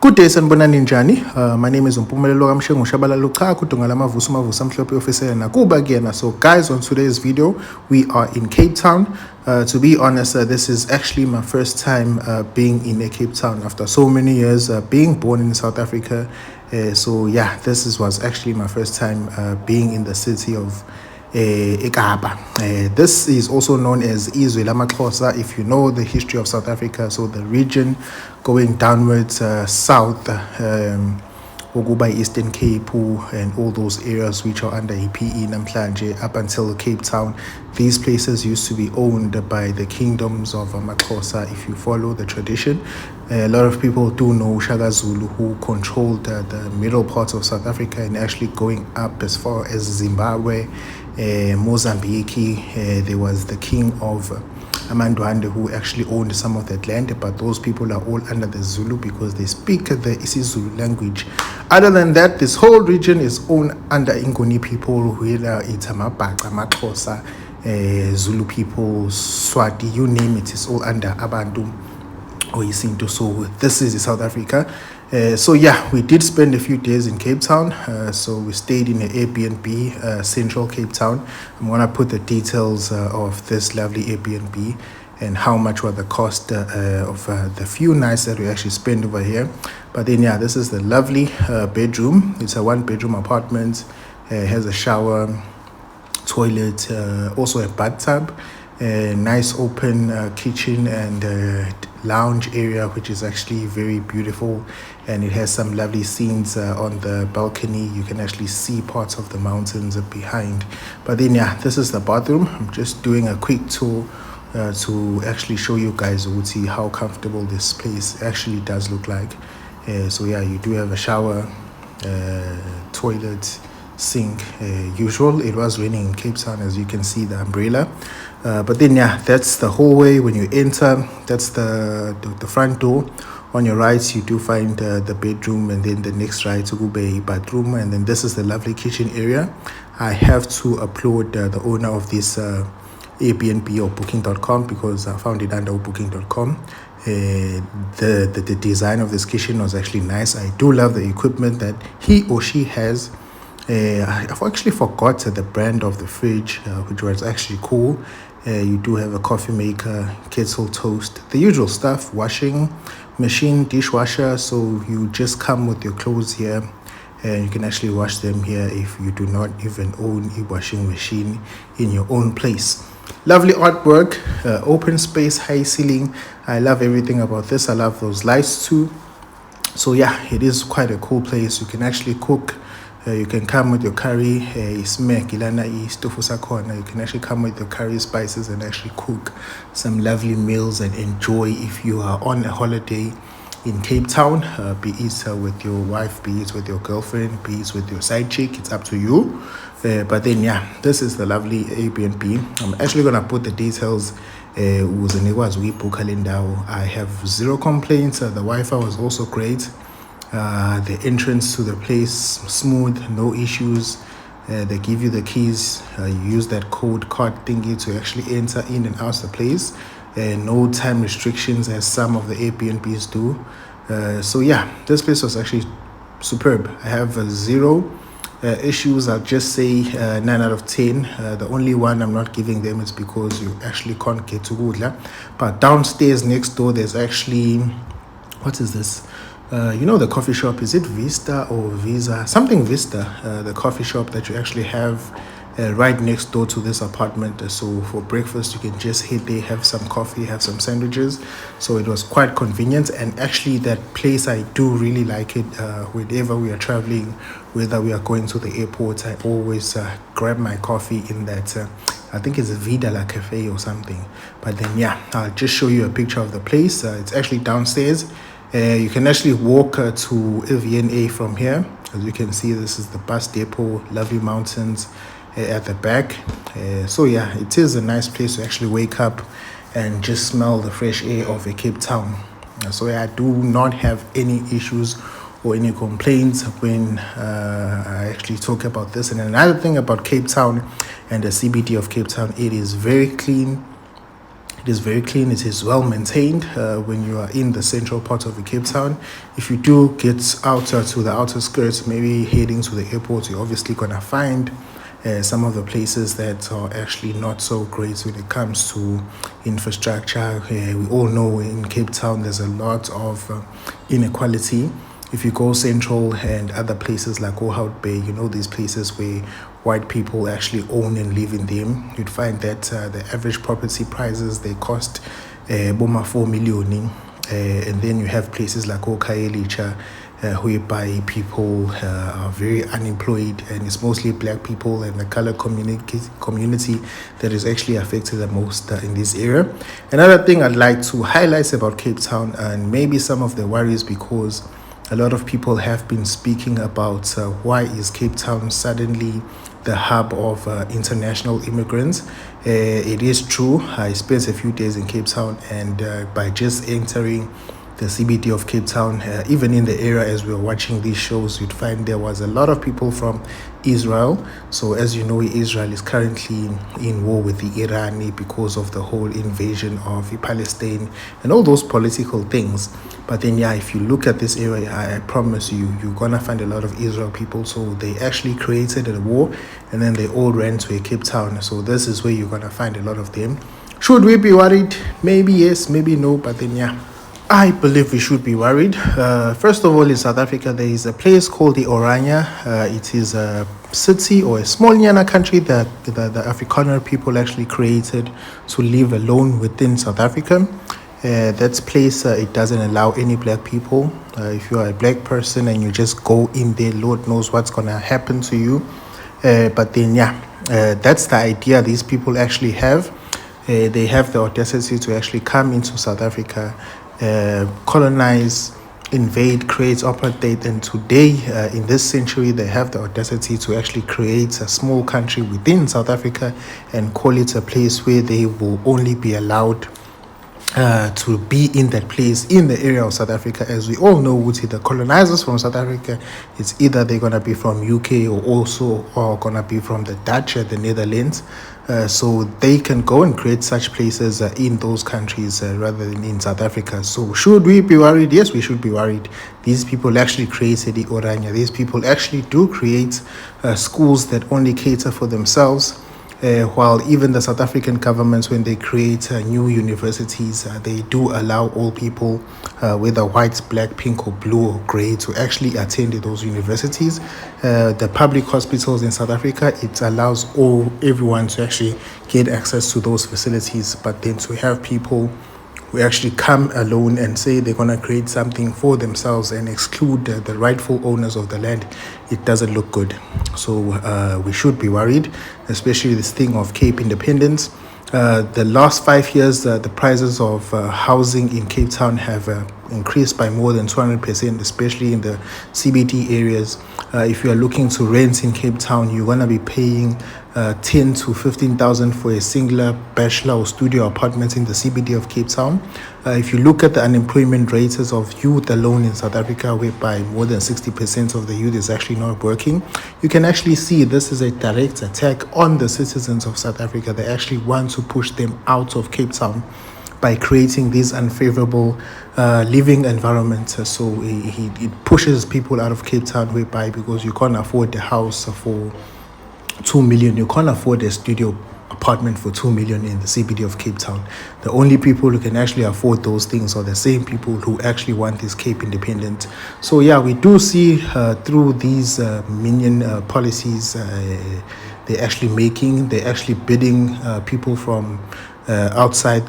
Good day, sanibonani njani. My name is Umpumelelo Kamshengu Shabalala Uchaku Tungalama Vusuma Vusamhlope officer Nakuba Giana. So guys, on today's video, we are in Cape Town. To be honest, this is actually my first time being in a Cape Town after so many years being born in South Africa. So yeah, was actually my first time being in the city of Ekapa. This is also known as ngcobo if you know the history of South Africa. So the region going downwards south, by Eastern Cape and all those areas which are under EPE Namhlanje up until Cape Town. These places used to be owned by the kingdoms of amaXhosa. If you follow the tradition, a lot of people do know Shaka Zulu, who controlled the middle parts of South Africa and actually going up as far as Zimbabwe, Mozambique. There was the king of Amandwande who actually owned some of that land, but those people are all under the Zulu because they speak the isiZulu language. Other than that, this whole region is owned under nguni people, whether it's amaBhaca, amaXhosa, Zulu people, Swati, you name it, it's all under Abantu or Isintu. So this is South Africa. So yeah, we did spend a few days in Cape Town. So we stayed in an Airbnb, central Cape Town. I'm gonna put the details of this lovely Airbnb and how much was the cost of the few nights that we actually spent over here. But then yeah, this is the lovely bedroom. It's a 1-bedroom apartment. Has a shower, toilet, also a bathtub, a nice open kitchen and lounge area, which is actually very beautiful, and it has some lovely scenes on the balcony. You can actually see parts of the mountains behind. But then yeah, this is the bathroom. I'm just doing a quick tour to actually show you guys how comfortable this place actually does look like. So yeah, you do have a shower, toilet, sink, usual. It was raining in Cape Town, as you can see the umbrella. But then yeah, that's the hallway when you enter. That's the front door. On your right you do find the bedroom, and then the next right to go be bathroom, and then this is the lovely kitchen area. I have to applaud the owner of this Airbnb or booking.com, because I found it under booking.com. The design of this kitchen was actually nice. I do love the equipment that he or she has. I've actually forgot the brand of the fridge, which was actually cool. You do have a coffee maker, kettle, toast, the usual stuff, washing machine, dishwasher. So you just come with your clothes here and you can actually wash them here if you do not even own a washing machine in your own place. Lovely artwork, open space, high ceiling. I love everything about this. I love those lights too. So yeah, it is quite a cool place. You can actually cook. You can come with your curry, you can actually come with your curry spices and actually cook some lovely meals and enjoy if you are on a holiday in Cape Town, be it with your wife, be it with your girlfriend, be it with your side chick. It's up to you. But then yeah, this is the lovely Airbnb. I'm actually gonna put the details. I have zero complaints. The Wi-Fi was also great. The entrance to the place smooth, no issues. They give you the keys. You use that code card thingy to actually enter in and out the place. No time restrictions as some of the Airbnbs do. So yeah, this place was actually superb. I have zero issues. I'll just say 9 out of 10. The only one I'm not giving them is because you actually can't get to Gudla. But downstairs next door there's actually, what is this? You know the coffee shop, is it Vista or Visa? Something Vista, the coffee shop that you actually have right next door to this apartment. So for breakfast you can just hit there, have some coffee, have some sandwiches. So it was quite convenient, and actually that place I do really like it. Whenever we are traveling, whether we are going to the airport, I always grab my coffee in that I think it's a Vida La Cafe or something. But then yeah, I'll just show you a picture of the place. It's actually downstairs. You can actually walk to VNA from here. As you can see, this is the bus depot, lovely mountains at the back. So yeah, it is a nice place to actually wake up and just smell the fresh air of a Cape Town. So yeah, I do not have any issues or any complaints when I actually talk about this. And another thing about Cape Town and the CBD of Cape Town, it is very clean. It is very clean. It is well maintained when you are in the central part of the Cape Town. If you do get out to the outer skirts, maybe heading to the airport, you're obviously going to find some of the places that are actually not so great when it comes to infrastructure. We all know in Cape Town there's a lot of inequality. If you go central and other places like Ohout Bay, you know, these places where white people actually own and live in them, you'd find that the average property prices, they cost boma 4 million. And then you have places like Okaelicha, whereby people are very unemployed, and it's mostly black people and the color community that is actually affected the most in this area. Another thing I'd like to highlight about Cape Town, and maybe some of the worries, because a lot of people have been speaking about why is Cape Town suddenly the hub of international immigrants. It is true. I spent a few days in Cape Town, and by just entering the CBD of Cape Town, even in the area as we were watching these shows, you'd find there was a lot of people from Israel. So as you know, Israel is currently in war with the Iran because of the whole invasion of Palestine and all those political things. But then, yeah, if you look at this area, I promise you, you're going to find a lot of Israel people. So they actually created a war, and then they all ran to a Cape Town. So this is where you're going to find a lot of them. Should we be worried? Maybe yes, maybe no. But then, yeah, I believe we should be worried. First of all, in South Africa, there is a place called the Orania. It is a city or a small Nyana country that the Afrikaner people actually created to live alone within South Africa. That place, it doesn't allow any black people. If you are a black person and you just go in there, Lord knows what's going to happen to you. But then, yeah, that's the idea these people actually have. They have the audacity to actually come into South Africa, colonize, invade, create apartheid, and today in this century they have the audacity to actually create a small country within South Africa and call it a place where they will only be allowed to be in that place in the area of South Africa. As we all know, with the colonizers from South Africa, it's either they're going to be from UK or going to be from the Dutch and the Netherlands. So they can go and create such places in those countries rather than in South Africa. So should we be worried? Yes, we should be worried. These people actually created the Orania. These people actually do create schools that only cater for themselves. While even the South African governments, when they create new universities, they do allow all people, whether white, black, pink or blue or grey, to actually attend those universities. The public hospitals in South Africa, it allows everyone to actually get access to those facilities. But then to have people who actually come alone and say they're going to create something for themselves and exclude the rightful owners of the land, it doesn't look good. So we should be worried, especially this thing of Cape independence. The last 5 years, the prices of housing in Cape Town have increased by more than 200%, especially in the CBD areas. If you are looking to rent in Cape Town, you're going to be paying 10 to 15,000 for a singular bachelor or studio apartment in the CBD of Cape Town. If you look at the unemployment rates of youth alone in South Africa, whereby more than 60% of the youth is actually not working, you can actually see this is a direct attack on the citizens of South Africa. They actually want to push them out of Cape Town by creating these unfavorable living environments. So it pushes people out of Cape Town, whereby because you can't afford a house for 2 million, you can't afford a studio apartment for 2 million in the CBD of Cape Town. The only people who can actually afford those things are the same people who actually want this Cape independent. So yeah, we do see through these minion policies they're actually bidding people from outside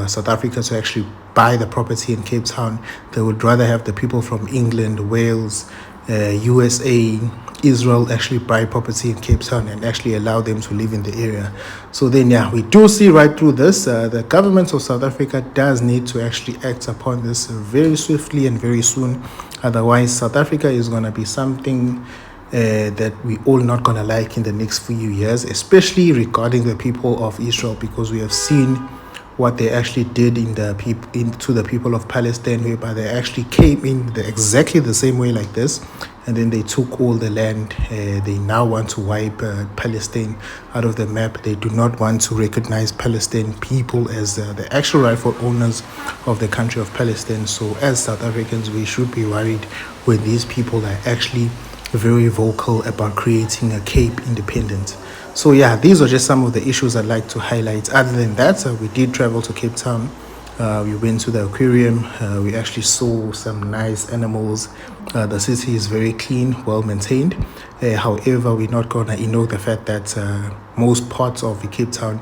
South Africa to actually buy the property in Cape Town. They would rather have the people from England, Wales, USA, Israel actually buy property in Cape Town and actually allow them to live in the area. So then, yeah, we do see right through this. The government of South Africa does need to actually act upon this very swiftly and very soon. Otherwise, South Africa is going to be something that we all not going to like in the next few years, especially regarding the people of Israel, because we have seen what they actually did into the people of Palestine, whereby they actually came in exactly the same way like this, and then they took all the land. They now want to wipe Palestine out of the map. They do not want to recognize Palestinian people as the actual rightful owners of the country of Palestine. So as South Africans, we should be worried when these people are actually very vocal about creating a Cape independent. So yeah, these are just some of the issues I'd like to highlight. Other than that, we did travel to Cape Town. We went to the aquarium. We actually saw some nice animals. The city is very clean, well maintained. However, we're not going to ignore the fact that most parts of the Cape Town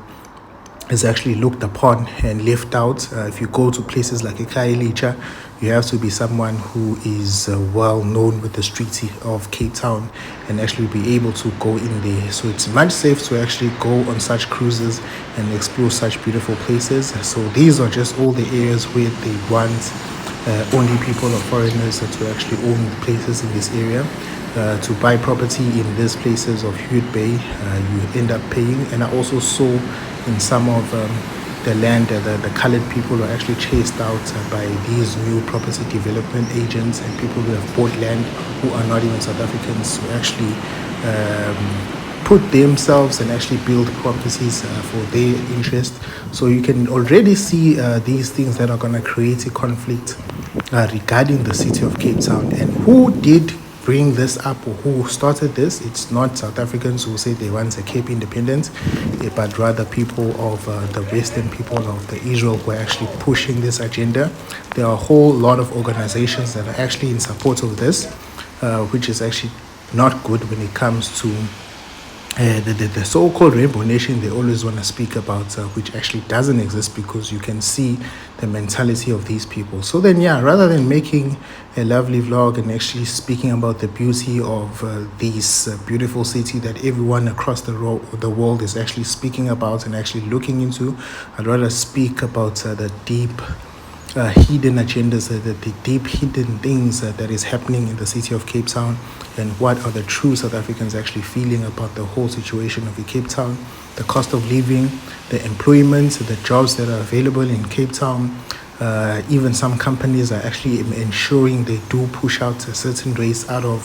is actually looked upon and left out. If you go to places like Khayelitsha, you have to be someone who is well known with the streets of Cape Town and actually be able to go in there. So it's much safe to actually go on such cruises and explore such beautiful places. So these are just all the areas where they want only people or foreigners to actually own places in this area. To buy property in these places of Hute Bay, you end up paying. And I also saw in some of the land, the colored people are actually chased out by these new property development agents and people who have bought land who are not even South Africans, who actually put themselves and actually build properties for their interest. So you can already see these things that are going to create a conflict regarding the city of Cape Town. And who did bring this up, or who started this? It's not South Africans who say they want a Cape independence, but rather people of the Western people of the Israel who are actually pushing this agenda. There are a whole lot of organizations that are actually in support of this, which is actually not good when it comes to the so-called Rainbow Nation they always want to speak about, which actually doesn't exist, because you can see the mentality of these people. So then, yeah, rather than making a lovely vlog and actually speaking about the beauty of this beautiful city that everyone across the world is actually speaking about and actually looking into, I'd rather speak about the deep hidden agendas, the deep hidden things that is happening in the city of Cape Town, and what are the true South Africans actually feeling about the whole situation of the Cape Town, the cost of living, the employment, the jobs that are available in Cape Town. Even some companies are actually ensuring they do push out a certain race out of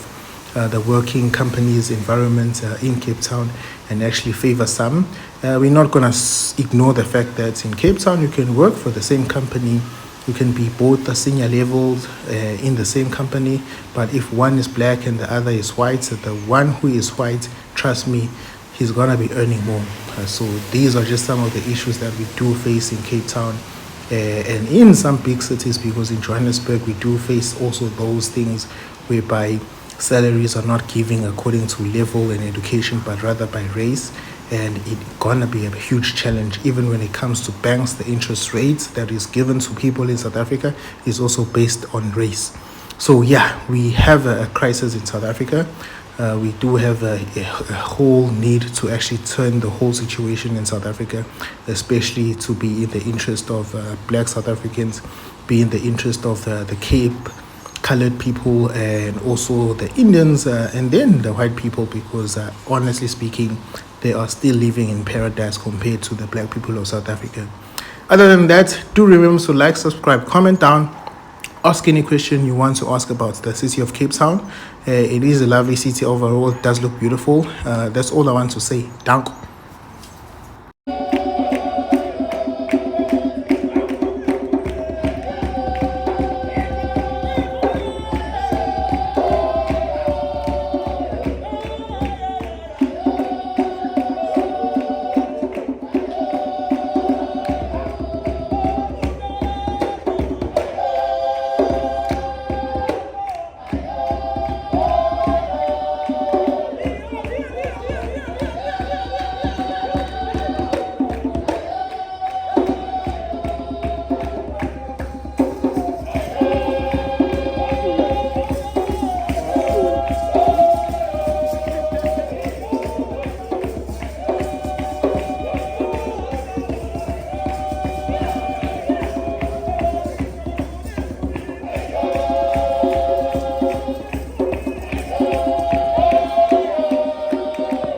the working companies environment in Cape Town and actually favor some. We're not going to ignore the fact that in Cape Town you can work for the same company. You can be both the senior levels in the same company, but if one is black and the other is white, so the one who is white, trust me, he's gonna be earning more. So these are just some of the issues that we do face in Cape Town and in some big cities, because in Johannesburg we do face also those things whereby salaries are not giving according to level and education, but rather by race. And it's gonna be a huge challenge even when it comes to banks. The interest rates that is given to people in South Africa is also based on race. So yeah, we have a crisis in South Africa. We do have a whole need to actually turn the whole situation in South Africa, especially to be in the interest of black South Africans, be in the interest of the Cape colored people, and also the Indians, and then the white people, because honestly speaking, they are still living in paradise compared to the black people of South Africa. Other than that, do remember to like, subscribe, comment down, ask any question you want to ask about the city of Cape Town. It is a lovely city overall. It does look beautiful. That's all I want to say. Dank.